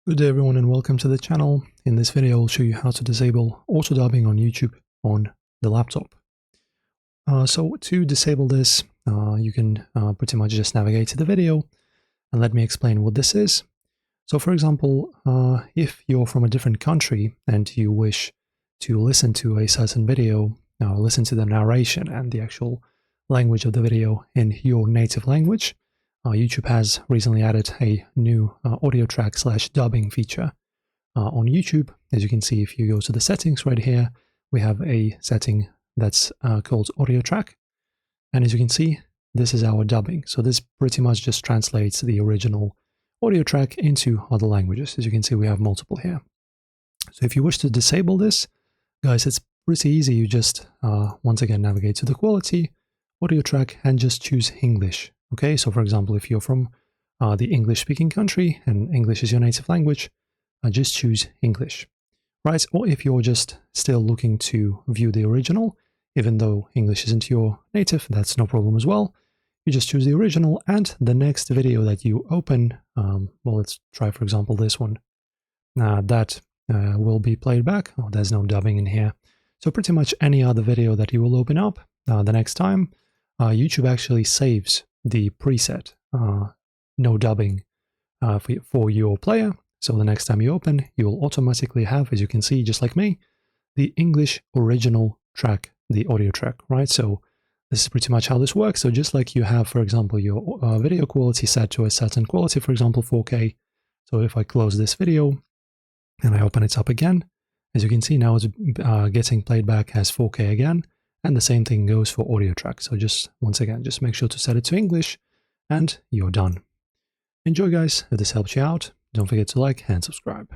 Good day everyone and welcome to the channel. In this video I'll show you how to disable auto dubbing on YouTube on the laptop. So to disable this you can pretty much just navigate to the video and let me explain what this is. So for example, if you're from a different country and you wish to listen to a certain video, listen to the narration and the actual language of the video in your native language, YouTube has recently added a new audio track / dubbing feature on YouTube. As you can see, if you go to the settings right here, we have a setting that's called audio track. And as you can see, this is our dubbing. So this pretty much just translates the original audio track into other languages. As you can see, we have multiple here. So if you wish to disable this, guys, it's pretty easy. You just once again navigate to the quality, audio track, and just choose English. Okay, so for example, if you're from the English-speaking country and English is your native language, just choose English, right? Or if you're just still looking to view the original, even though English isn't your native, that's no problem as well. You just choose the original, and the next video that you open, well, let's try, for example, this one, that will be played back. Oh, there's no dubbing in here. So pretty much any other video that you will open up the next time, YouTube actually saves the preset no dubbing for your player. So the next time you open, you will automatically have, as you can see, just like me, the English original track, the audio track, right? So this is pretty much how this works. So just like you have, for example, your video quality set to a certain quality, for example, 4K. So if I close this video and I open it up again, as you can see now it's getting played back as 4K again. And the same thing goes for audio track. So just once again, just make sure to set it to English and you're done. Enjoy, guys. If this helps you out, don't forget to like and subscribe.